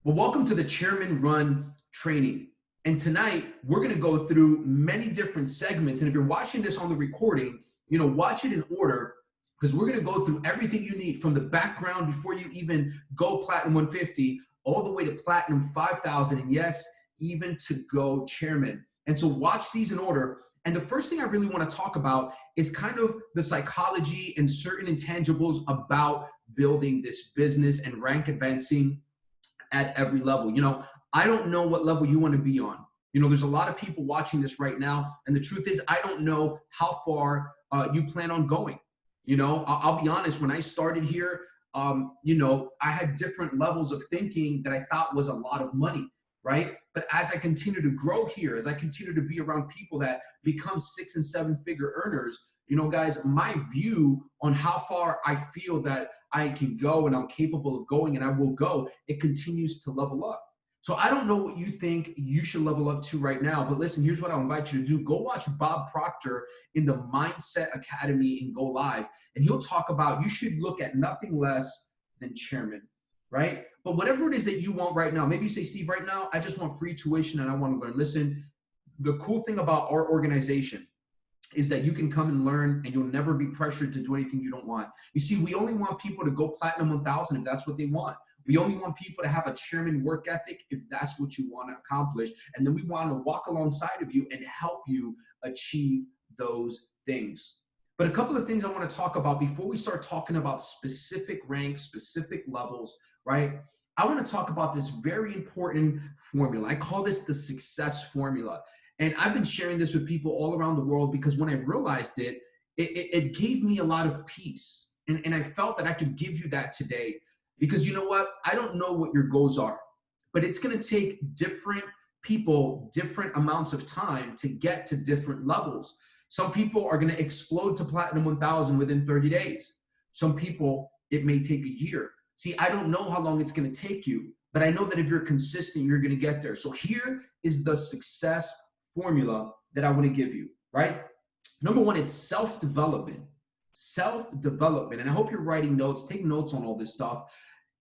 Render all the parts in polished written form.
Well, welcome to the Chairman Run training. And tonight we're going to go through many different segments. And if you're watching this on the recording, watch it in order because we're going to go through everything you need from the background before you even go Platinum 150 all the way to Platinum 5,000. And yes, even to go Chairman. And so watch these in order. And the first thing I really want to talk about is kind of the psychology and certain intangibles about building this business and rank advancing at every level. I don't know what level you want to be on. There's a lot of people watching this right now. And the truth is, I don't know how far you plan on going. I'll be honest, when I started here, I had different levels of thinking that I thought was a lot of money, right? But as I continue to grow here, as I continue to be around people that become 6 and 7 figure earners, guys, my view on how far I feel that I can go and I'm capable of going and I will go, it continues to level up. So I don't know what you think you should level up to right now, but listen, here's what I'll invite you to do. Go watch Bob Proctor in the Mindset Academy and Go Live, and he'll talk about you should look at nothing less than chairman, right? But whatever it is that you want right now, maybe you say, Steve, right now, I just want free tuition and I want to learn. Listen, the cool thing about our organization is that you can come and learn and you'll never be pressured to do anything you don't want. You see, we only want people to go Platinum 1000 if that's what they want. We only want people to have a chairman work ethic if that's what you want to accomplish. And then we want to walk alongside of you and help you achieve those things. But a couple of things I want to talk about before we start talking about specific ranks, specific levels, right? I want to talk about this very important formula. I call this the success formula. And I've been sharing this with people all around the world because when I realized it, it gave me a lot of peace. And I felt that I could give you that today because you know what? I don't know what your goals are, but it's going to take different people, different amounts of time to get to different levels. Some people are going to explode to Platinum 1000 within 30 days. Some people, it may take a year. See, I don't know how long it's going to take you, but I know that if you're consistent, you're going to get there. So here is the success formula that I want to give you, right? Number one, it's self-development. Self-development. And I hope you're writing notes, take notes on all this stuff.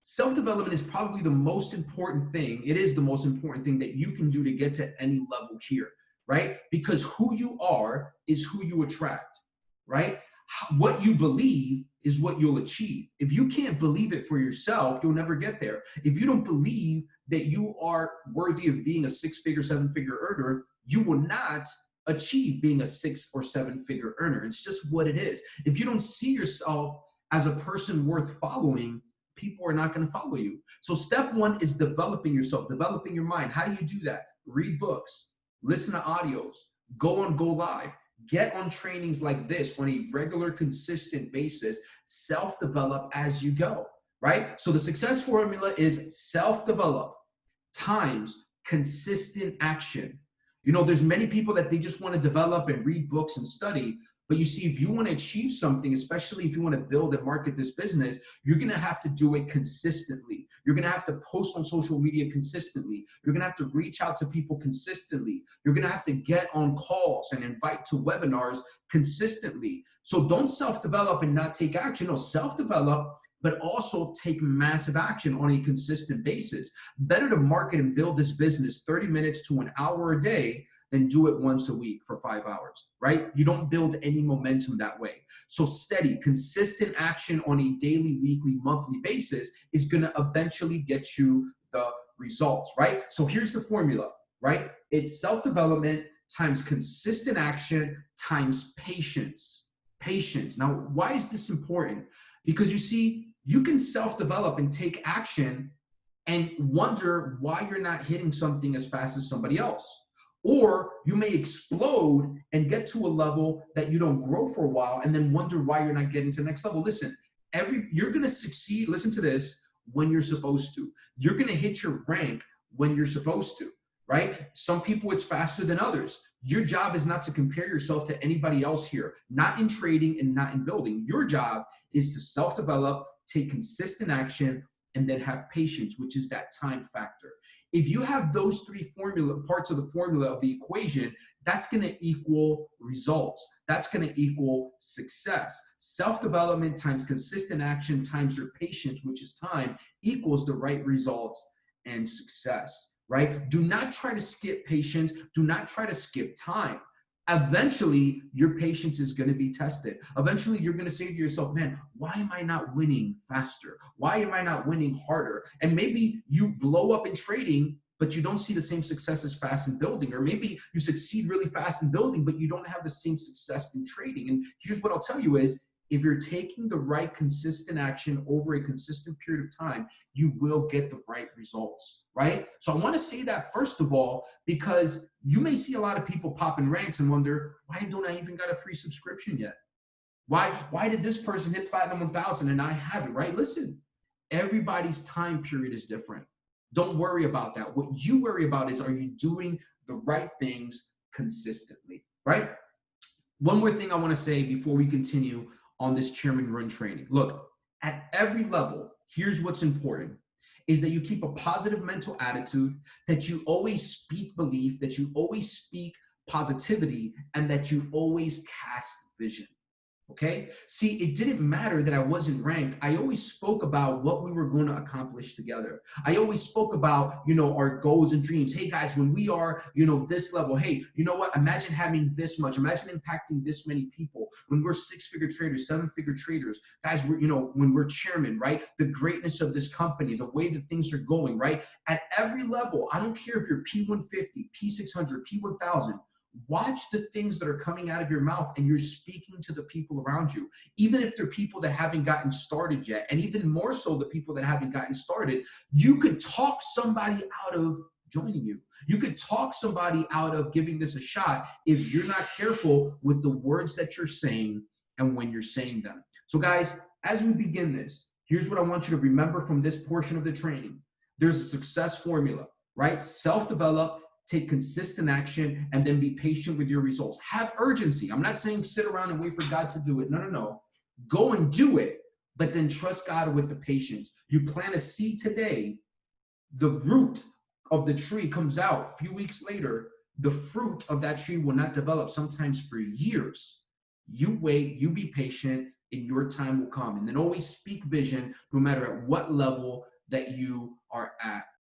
Self-development is probably the most important thing. It is the most important thing that you can do to get to any level here, right? Because who you are is who you attract, right? What you believe is what you'll achieve. If you can't believe it for yourself, you'll never get there. If you don't believe that you are worthy of being a 6-figure, 7-figure earner, you will not achieve being a 6 or 7-figure earner. It's just what it is. If you don't see yourself as a person worth following, people are not going to follow you. So step one is developing yourself, developing your mind. How do you do that? Read books, listen to audios, go on Go Live, get on trainings like this on a regular, consistent basis, self-develop as you go, right? So the success formula is self-develop times consistent action. There's many people that they just want to develop and read books and study. But you see, if you want to achieve something, especially if you want to build and market this business, you're going to have to do it consistently. You're going to have to post on social media consistently. You're going to have to reach out to people consistently. You're going to have to get on calls and invite to webinars consistently. So don't self-develop and not take action. No, self-develop, but also take massive action on a consistent basis. Better to market and build this business 30 minutes to an hour a day than do it once a week for 5 hours, right? You don't build any momentum that way. So steady, consistent action on a daily, weekly, monthly basis is going to eventually get you the results, right? So here's the formula, right? It's self-development times consistent action times patience. Patience. Now, why is this important? Because you see, you can self-develop and take action and wonder why you're not hitting something as fast as somebody else. Or you may explode and get to a level that you don't grow for a while and then wonder why you're not getting to the next level. Listen, you're going to succeed, listen to this, when you're supposed to. You're going to hit your rank when you're supposed to, right? Some people, it's faster than others. Your job is not to compare yourself to anybody else here, not in trading and not in building. Your job is to self-develop, take consistent action, and then have patience, which is that time factor. If you have those three parts of the formula of the equation, that's going to equal results. That's going to equal success. Self-development times consistent action times your patience, which is time, equals the right results and success, right? Do not try to skip patience. Do not try to skip time. Eventually, your patience is going to be tested. Eventually, you're going to say to yourself, man, why am I not winning faster? Why am I not winning harder? And maybe you blow up in trading, but you don't see the same success as fast in building. Or maybe you succeed really fast in building, but you don't have the same success in trading. And here's what I'll tell you is, if you're taking the right consistent action over a consistent period of time, you will get the right results, right? So I want to say that first of all, because you may see a lot of people pop in ranks and wonder, why don't I even got a free subscription yet? Why did this person hit Platinum 1000 and I haven't, right? Listen, everybody's time period is different. Don't worry about that. What you worry about is, are you doing the right things consistently, right? One more thing I want to say before we continue on this Chairman Run training. Look, at every level, here's what's important, is that you keep a positive mental attitude, that you always speak belief, that you always speak positivity, and that you always cast vision. Okay. See, it didn't matter that I wasn't ranked. I always spoke about what we were going to accomplish together. I always spoke about, our goals and dreams. Hey guys, when we are, this level, hey, you know what? Imagine having this much, imagine impacting this many people. When we're 6-figure traders, 7-figure traders, guys, when we're chairman, right? The greatness of this company, the way that things are going, right? At every level, I don't care if you're P150, P600, P1000, watch the things that are coming out of your mouth, and you're speaking to the people around you, even if they're people that haven't gotten started yet. And even more so, the people that haven't gotten started, you could talk somebody out of joining you. You could talk somebody out of giving this a shot if you're not careful with the words that you're saying and when you're saying them. So guys, as we begin this, here's what I want you to remember from this portion of the training. There's a success formula, right? Self-develop, take consistent action, and then be patient with your results. Have urgency. I'm not saying sit around and wait for God to do it. No. Go and do it, but then trust God with the patience. You plant a seed today, the root of the tree comes out a few weeks later. The fruit of that tree will not develop, sometimes for years. You wait, you be patient, and your time will come. And then always speak vision, no matter at what level that you are at.